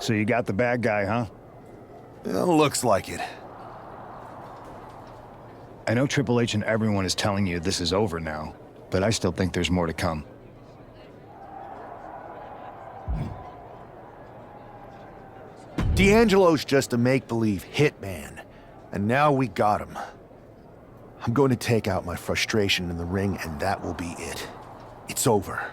So you got the bad guy, huh? Well, looks like it. I know Triple H and everyone is telling you this is over now, but I still think there's more to come. D'Angelo's just a make-believe hitman, and now we got him. I'm going to take out my frustration in the ring, and that will be it. It's over.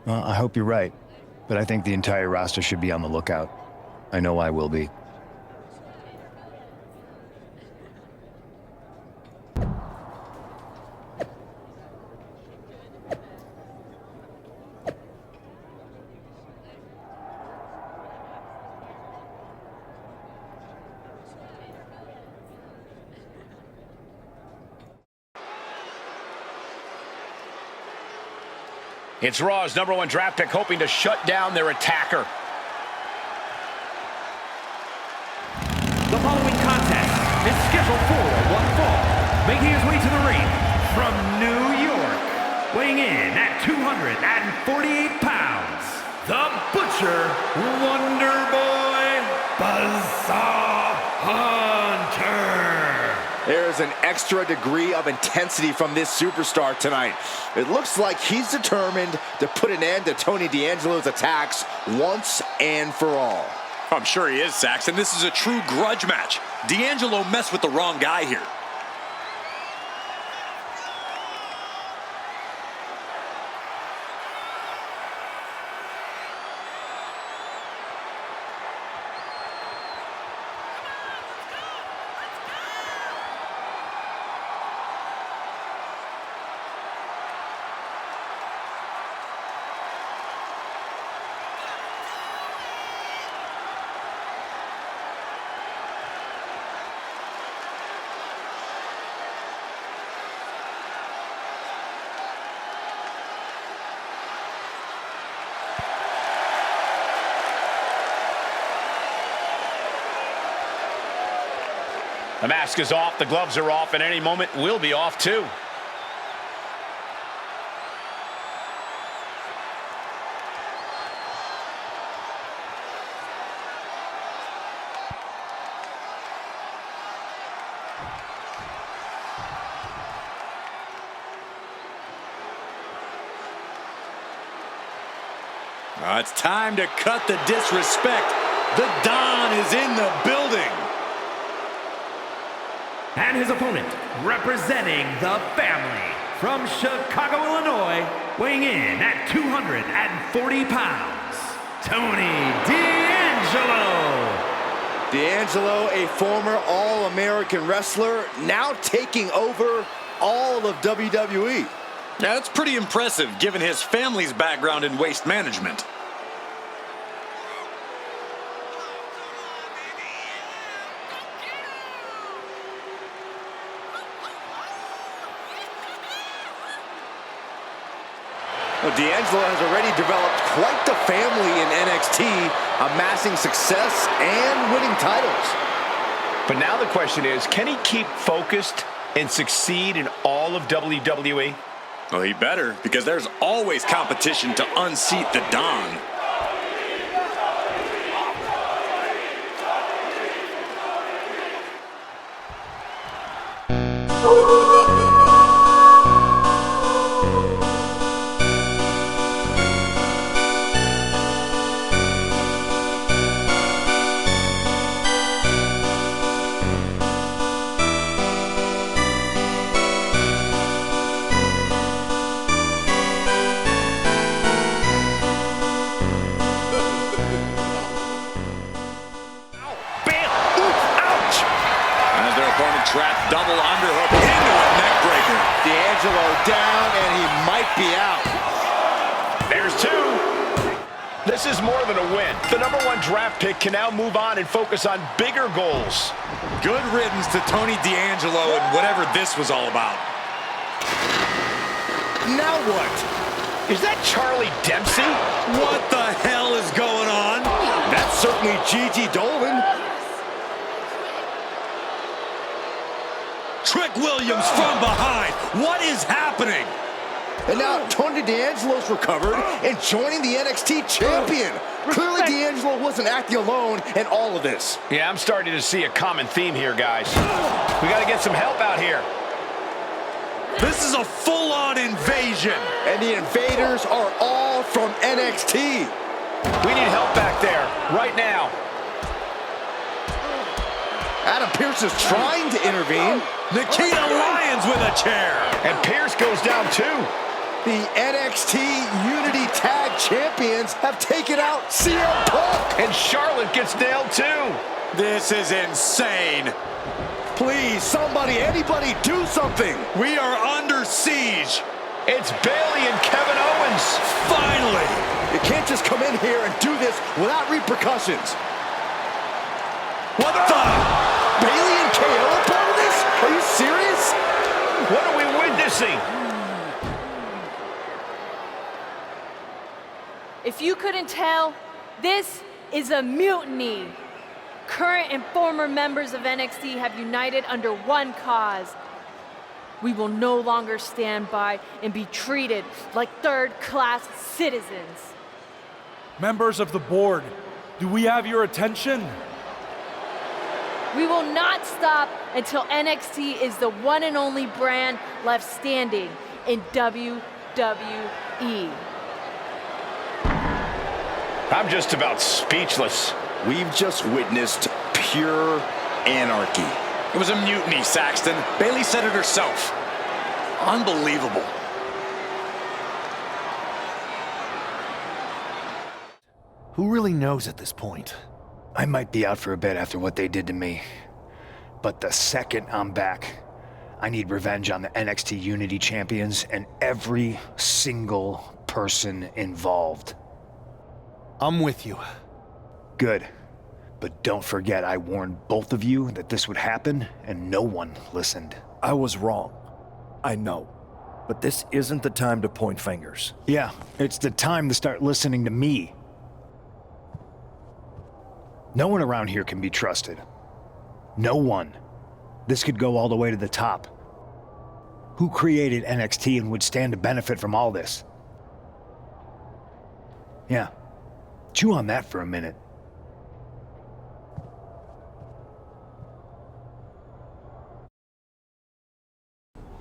Well, I hope you're right, but I think the entire roster should be on the lookout. I know I will be. It's Raw's #1 draft pick hoping to shut down their attacker. The following contest is scheduled for one fall. Making his way to the ring from New York, weighing in at 248 pounds, the Butcher Wonderboy Buzzsaw Hunter. There's an extra degree of intensity from this superstar tonight. It looks like he's determined to put an end to Tony D'Angelo's attacks once and for all. I'm sure he is, Saxon. This is a true grudge match. D'Angelo messed with the wrong guy here. The mask is off, the gloves are off, and any moment we'll be off too. It's time to cut the disrespect. The Don is in the building. And his opponent, representing the family, from Chicago, Illinois, weighing in at 240 pounds, Tony D'Angelo. D'Angelo, a former All-American wrestler, now taking over all of WWE. Yeah, that's pretty impressive given his family's background in waste management. Well, D'Angelo has already developed quite the family in NXT, amassing success and winning titles. But now the question is, can he keep focused and succeed in all of WWE? Well, he better, because there's always competition to unseat the Don. Trapped double underhook into a neck breaker. D'Angelo down, and he might be out. There's two. This is more than a win. The #1 draft pick can now move on and focus on bigger goals. Good riddance to Tony D'Angelo and whatever this was all about. Now what? Is that Charlie Dempsey? What the hell is going on? That's certainly Gigi Dolan. Trick Williams from behind. What is happening? And now Tony D'Angelo's recovered and joining the NXT champion. Clearly D'Angelo wasn't acting alone in all of this. Yeah, I'm starting to see a common theme here, guys. We got to get some help out here. This is a full-on invasion. And the invaders are all from NXT. We need help back there, right now. Adam Pearce is trying to intervene. Nikita Lyons with a chair. And Pearce goes down too. The NXT Unity Tag Champions have taken out CM Punk. And Charlotte gets nailed too. This is insane. Please, somebody, anybody, do something. We are under siege. It's Bayley and Kevin Owens. Finally. You can't just come in here and do this without repercussions. What the? Bayley and KO are part of this? Are you serious? What are we witnessing? If you couldn't tell, this is a mutiny. Current and former members of NXT have united under one cause. We will no longer stand by and be treated like third-class citizens. Members of the board, do we have your attention? We will not stop until NXT is the one and only brand left standing in WWE. I'm just about speechless. We've just witnessed pure anarchy. It was a mutiny, Saxton. Bayley said it herself. Unbelievable. Who really knows at this point? I might be out for a bit after what they did to me. But the second I'm back, I need revenge on the NXT Unity champions and every single person involved. I'm with you. Good. But don't forget I warned both of you that this would happen, and no one listened. I was wrong. I know. But this isn't the time to point fingers. Yeah, it's the time to start listening to me. No one around here can be trusted. No one. This could go all the way to the top. Who created NXT and would stand to benefit from all this? Yeah. Chew on that for a minute.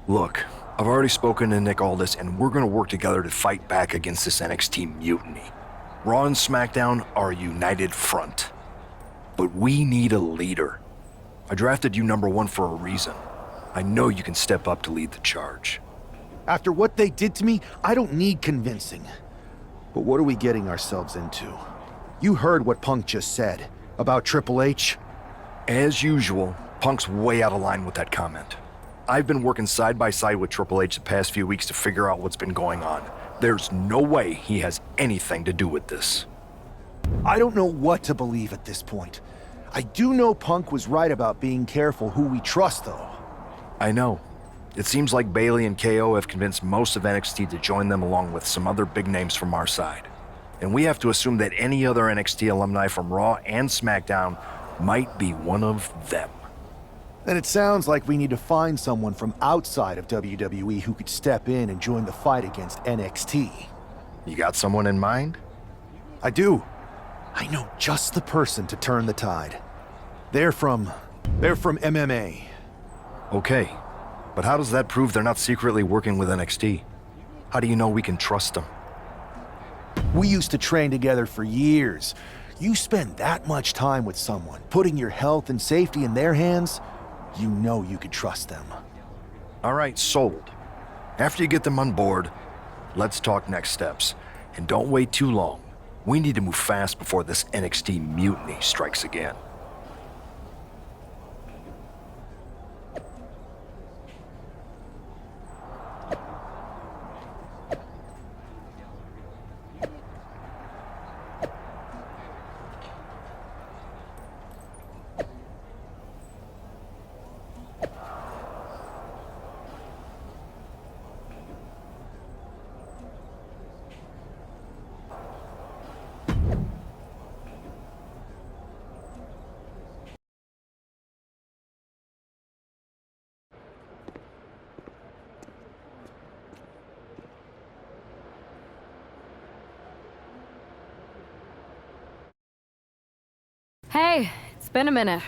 Look, I've already spoken to Nick Aldis, and we're gonna work together to fight back against this NXT mutiny. Raw and SmackDown are a united front. But we need a leader. I drafted you #1 for a reason. I know you can step up to lead the charge. After what they did to me, I don't need convincing. But what are we getting ourselves into? You heard what Punk just said about Triple H. As usual, Punk's way out of line with that comment. I've been working side by side with Triple H the past few weeks to figure out what's been going on. There's no way he has anything to do with this. I don't know what to believe at this point. I do know Punk was right about being careful who we trust, though. I know. It seems like Bayley and KO have convinced most of NXT to join them along with some other big names from our side. And we have to assume that any other NXT alumni from Raw and SmackDown might be one of them. Then it sounds like we need to find someone from outside of WWE who could step in and join the fight against NXT. You got someone in mind? I do. I know just the person to turn the tide. They're from MMA. Okay, but how does that prove they're not secretly working with NXT? How do you know we can trust them? We used to train together for years. You spend that much time with someone, putting your health and safety in their hands, you know you can trust them. All right, sold. After you get them on board, let's talk next steps. And don't wait too long. We need to move fast before this NXT mutiny strikes again. Hey, it's been a minute.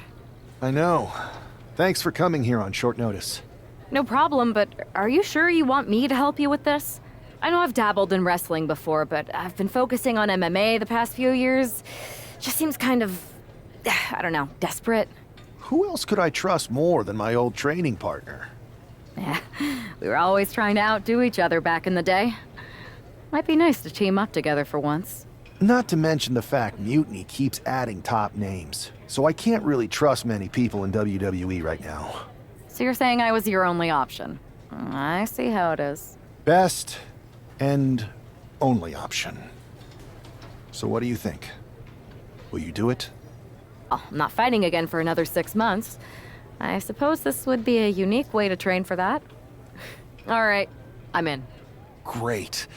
I know. Thanks for coming here on short notice. No problem, but are you sure you want me to help you with this? I know I've dabbled in wrestling before, but I've been focusing on MMA the past few years. Just seems kind of, I don't know, desperate. Who else could I trust more than my old training partner? Yeah, we were always trying to outdo each other back in the day. Might be nice to team up together for once. Not to mention the fact Mutiny keeps adding top names, so I can't really trust many people in WWE right now. So you're saying I was your only option? I see how it is. Best and only option. So what do you think? Will you do it? Oh, I'm not fighting again for another 6 months. I suppose this would be a unique way to train for that. All right, I'm in. Great.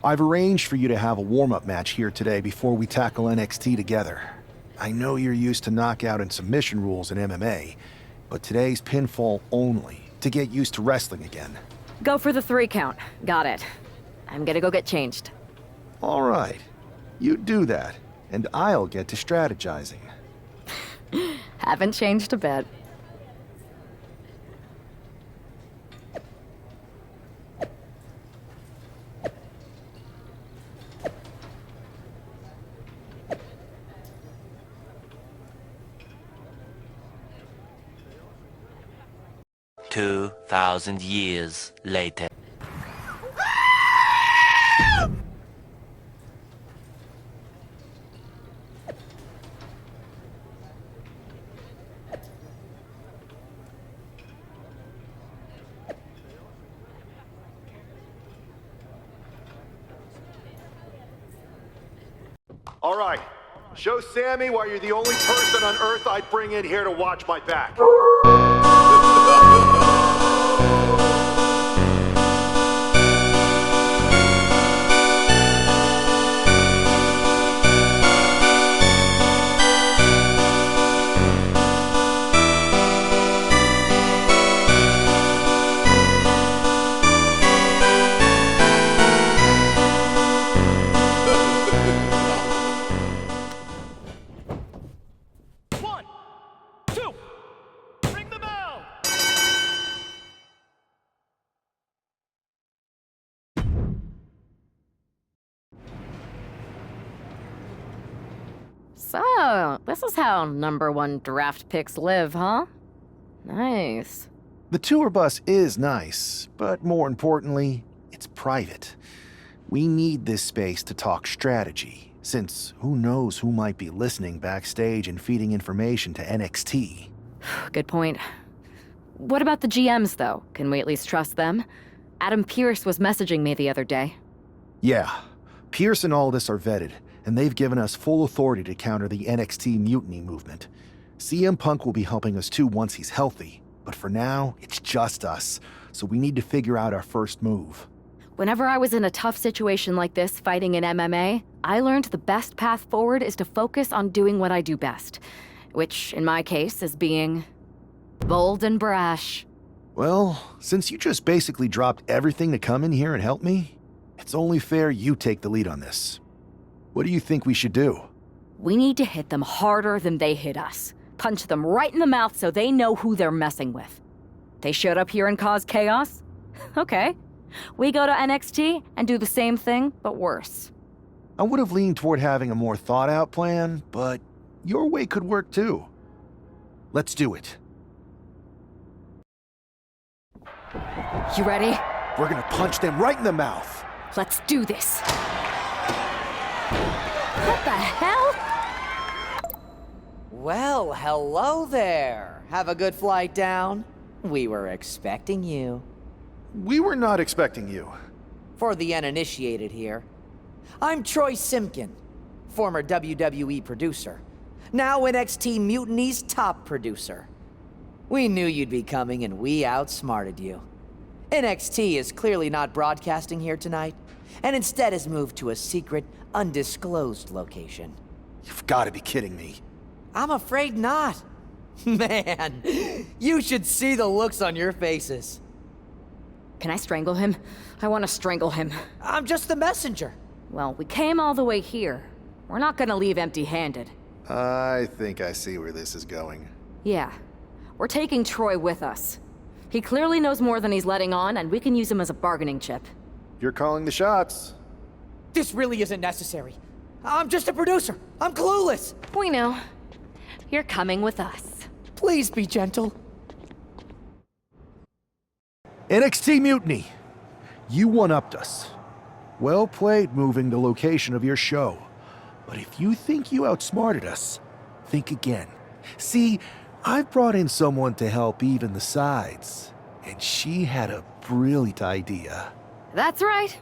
I've arranged for you to have a warm-up match here today before we tackle NXT together. I know you're used to knockout and submission rules in MMA, but today's pinfall only, to get used to wrestling again. Go for the 3 count. Got it. I'm gonna go get changed. All right. You do that, and I'll get to strategizing. Haven't changed a bit. Two 2,000 years later. All right, show Sammy why you're the only person on Earth I'd bring in here to watch my back. So, this is how #1 draft picks live, huh? Nice. The tour bus is nice, but more importantly, it's private. We need this space to talk strategy, since who knows who might be listening backstage and feeding information to NXT. Good point. What about the GMs, though? Can we at least trust them? Adam Pearce was messaging me the other day. Yeah, Pierce and Aldis are vetted, and they've given us full authority to counter the NXT mutiny movement. CM Punk will be helping us too once he's healthy, but for now, it's just us, so we need to figure out our first move. Whenever I was in a tough situation like this fighting in MMA, I learned the best path forward is to focus on doing what I do best, which, in my case, is being bold and brash. Well, since you just basically dropped everything to come in here and help me, it's only fair you take the lead on this. What do you think we should do? We need to hit them harder than they hit us. Punch them right in the mouth so they know who they're messing with. They showed up here and caused chaos? Okay. We go to NXT and do the same thing, but worse. I would have leaned toward having a more thought-out plan, but your way could work too. Let's do it. You ready? We're gonna punch them right in the mouth. Let's do this. What the hell? Well, hello there. Have a good flight down? We were expecting you. We were not expecting you. For the uninitiated here, I'm Troy Simkin, former WWE producer, now NXT Mutiny's top producer. We knew you'd be coming and we outsmarted you. NXT is clearly not broadcasting here tonight, and instead has moved to a secret, undisclosed location. You've got to be kidding me. I'm afraid not. Man, you should see the looks on your faces. Can I strangle him? I want to strangle him. I'm just the messenger. Well, we came all the way here. We're not gonna leave empty-handed. I think I see where this is going. Yeah. We're taking Troy with us. He clearly knows more than he's letting on, and we can use him as a bargaining chip. You're calling the shots. This really isn't necessary. I'm just a producer. I'm clueless. We know. You're coming with us. Please be gentle. NXT Mutiny. You one-upped us. Well played moving the location of your show. But if you think you outsmarted us, think again. See, I've brought in someone to help even the sides, and she had a brilliant idea. That's right.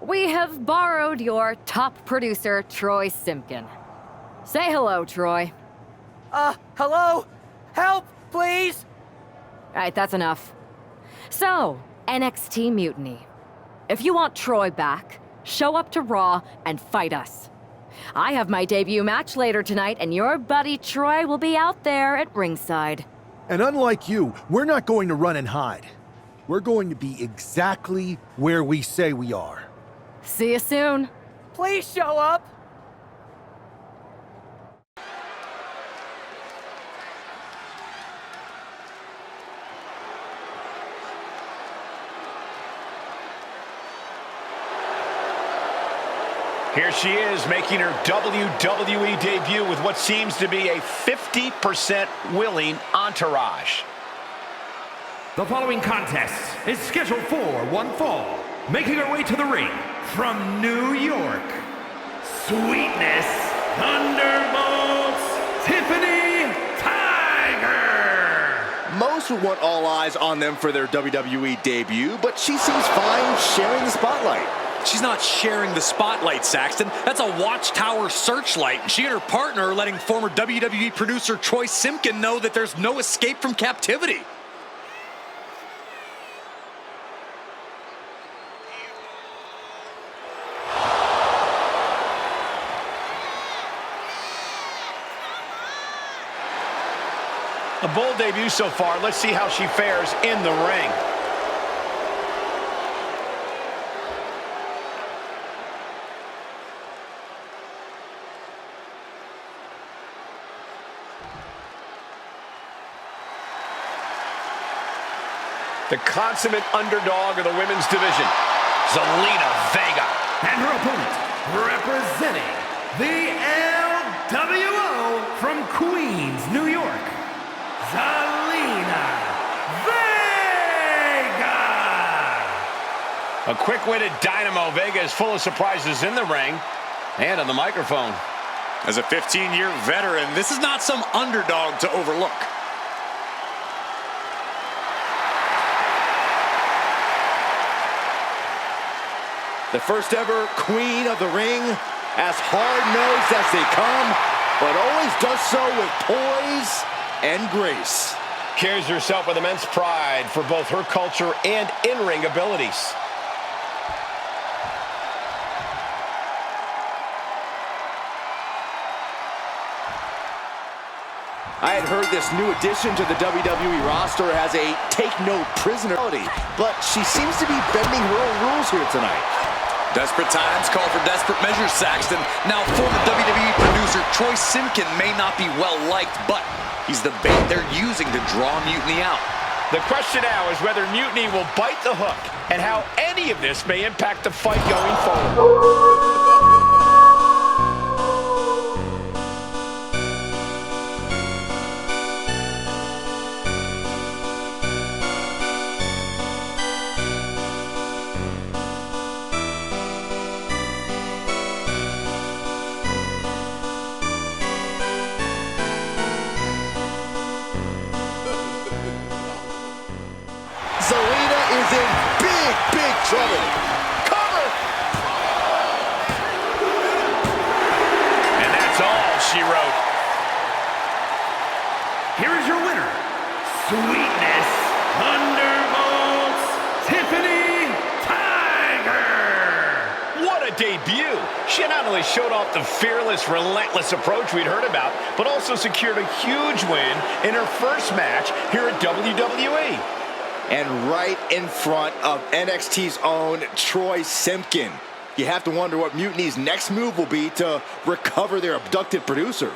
We have borrowed your top producer, Troy Simpkin. Say hello, Troy. Hello? Help, please? All right, that's enough. So, NXT Mutiny. If you want Troy back, show up to Raw and fight us. I have my debut match later tonight, and your buddy Troy will be out there at ringside. And unlike you, we're not going to run and hide. We're going to be exactly where we say we are. See you soon. Please show up. Here she is, making her WWE debut with what seems to be a 50% willing entourage. The following contest is scheduled for one fall. Making her way to the ring from New York, Sweetness Thunderbolts Tiffany Tiger. Most would want all eyes on them for their WWE debut, but she seems fine sharing the spotlight. She's not sharing the spotlight, Saxton. That's a Watchtower searchlight. She and her partner are letting former WWE producer Troy Simpkin know that there's no escape from captivity. A bold debut so far. Let's see how she fares in the ring. The consummate underdog of the women's division, Zelina Vega. And her opponent, representing the LWO from Queens, New York, Zelina Vega. A quick-witted dynamo. Vega is full of surprises in the ring and on the microphone. As a 15-year veteran, this is not some underdog to overlook. The first ever queen of the ring, as hard-nosed as they come, but always does so with poise and grace. Carries herself with immense pride for both her culture and in-ring abilities. I had heard this new addition to the WWE roster has a take-no-prisoner ability, but she seems to be bending her own rules here tonight. Desperate times call for desperate measures, Saxton. Now, former WWE producer Troy Simpkin may not be well-liked, but he's the bait they're using to draw Mutiny out. The question now is whether Mutiny will bite the hook and how any of this may impact the fight going forward. Zelina is in big trouble. Cover! And that's all she wrote. Here is your winner, Sweetness Thunderbolts Tiffany Tiger. What a debut. She not only showed off the fearless, relentless approach we'd heard about, but also secured a huge win in her first match here at WWE. And right in front of NXT's own Troy Simpkin. You have to wonder what Mutiny's next move will be to recover their abducted producer.